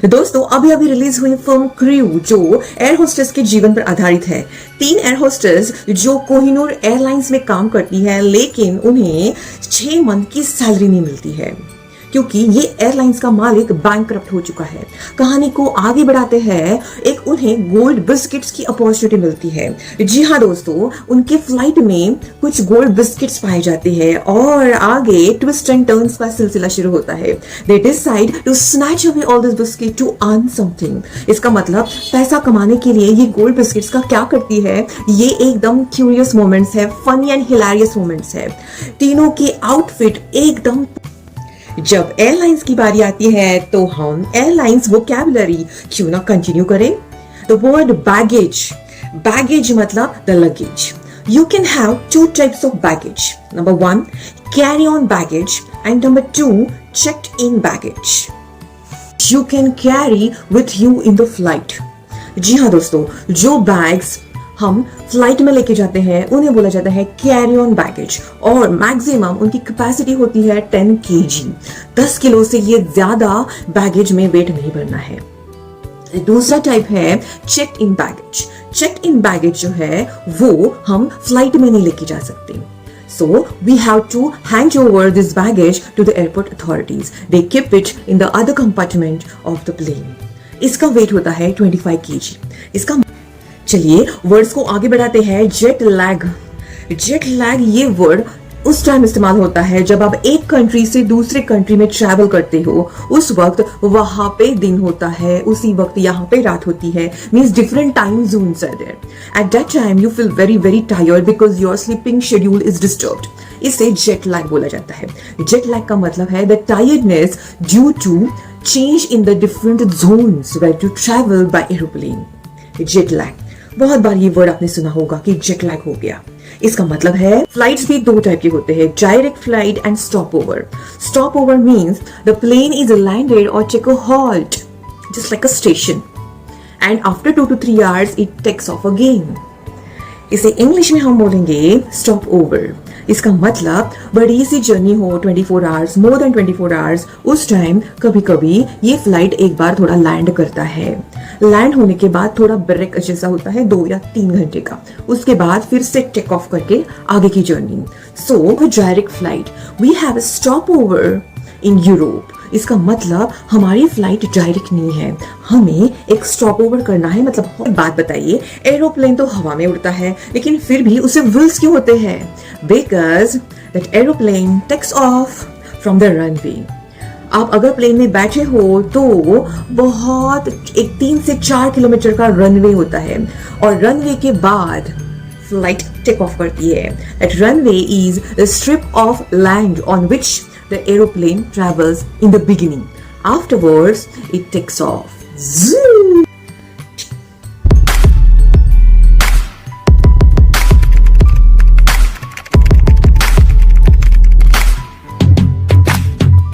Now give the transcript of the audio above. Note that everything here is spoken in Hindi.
दोस्तों अभी अभी रिलीज हुई फिल्म क्रू जो एयर होस्टेस के जीवन पर आधारित है। 3 एयर होस्टेस जो कोहिनूर एयरलाइंस में काम करती है, लेकिन उन्हें 6 मंथ की सैलरी नहीं मिलती है क्योंकि ये एयरलाइंस का मालिक बैंकक्रप्ट हो चुका है। कहानी को आगे बढ़ाते हैं, एक उन्हें गोल्ड बिस्किट्स की अपॉर्चुनिटी मिलती है। जी हाँ दोस्तों, उनके फ्लाइट में कुछ गोल्ड बिस्किट्स पाए जाते हैं और आगे ट्विस्ट एंड टर्न्स का सिलसिला शुरू होता है। They decide to snatch away all this biscuit to earn something. इसका मतलब पैसा कमाने के लिए ये गोल्ड बिस्किट्स का क्या करती है। ये एकदम क्यूरियस मोमेंट्स है, फनी एंड हिलेरियस मोमेंट्स है। तीनों के आउटफिट एकदम। जब एयरलाइंस की बारी आती है तो हम एयरलाइंस वोकैबुलरी क्यों ना कंटिन्यू करें। द वर्ड बैगेज मतलब the luggage. You can have 2 types of baggage. Number 1, carry-on baggage, and number 2, checked-in baggage. You can carry with you in the flight. जी हाँ दोस्तों, जो बैग्स हम फ्लाइट में लेके जाते हैं उन्हें बोला जाता है कैरी ऑन बैगेज और मैक्सिमम उनकी कैपेसिटी होती है 10 kg। 10 किलो से ये ज्यादा बैगेज में वेट नहीं भरना है। दूसरा टाइप है checked in baggage. Checked in baggage जो है वो हम फ्लाइट में नहीं लेके जा सकते। So we have to hand over this baggage to the airport authorities. They keep it in the other compartment of the plane. इसका वेट होता है 25 kg। इसका चलिए वर्ड्स को आगे बढ़ाते हैं। जेट लैग ये वर्ड उस टाइम इस्तेमाल होता है जब आप एक कंट्री से दूसरे कंट्री में ट्रैवल करते हो। उस वक्त वहां पे दिन होता है, उसी वक्त यहाँ पे रात होती है। Means different time zones are there. At that time you feel very very tired because your sleeping schedule is disturbed. इसे जेट लैग बोला जाता है। जेट लैग का मतलब है the tiredness due to change in the different zones where to travel by aeroplane. Jet lag, बहुत बार ये वर्ड आपने सुना होगा कि जेट लैग हो गया। इसका मतलब है फ्लाइट्स भी 2 टाइप के होते हैं, direct flight and stop over. Stop over means the plane is landed और take a halt just like a station and after 2 to 3 hours it takes off again. इसे इंग्लिश में हम बोलेंगे स्टॉप ओवर। इसका मतलब बड़ी सी जर्नी हो 24 आवर्स, मोर देन 24 आवर्स, उस टाइम कभी कभी ये फ्लाइट एक बार थोड़ा लैंड करता है। लैंड होने के बाद थोड़ा ब्रेक जैसा होता है 2 या 3 घंटे का, उसके बाद फिर से टेक ऑफ करके आगे की journey. So direct flight we have a stop over in Europe. इसका मतलब हमारी फ्लाइट डायरेक्ट नहीं है, हमें एक स्टॉप ओवर करना है। मतलब एक बात बताइए, एरोप्लेन तो हवा में उड़ता है लेकिन फिर भी उसे व्हील्स क्यों होते हैं? Because that aeroplane takes off from the runway. आप अगर प्लेन में बैठे हो तो बहुत एक 3 से 4 किलोमीटर का रनवे होता है और रनवे के बाद फ्लाइट टेक ऑफ करती है। That runway is the strip of land on which the aeroplane travels in the beginning. Afterwards, it takes off. Zoom!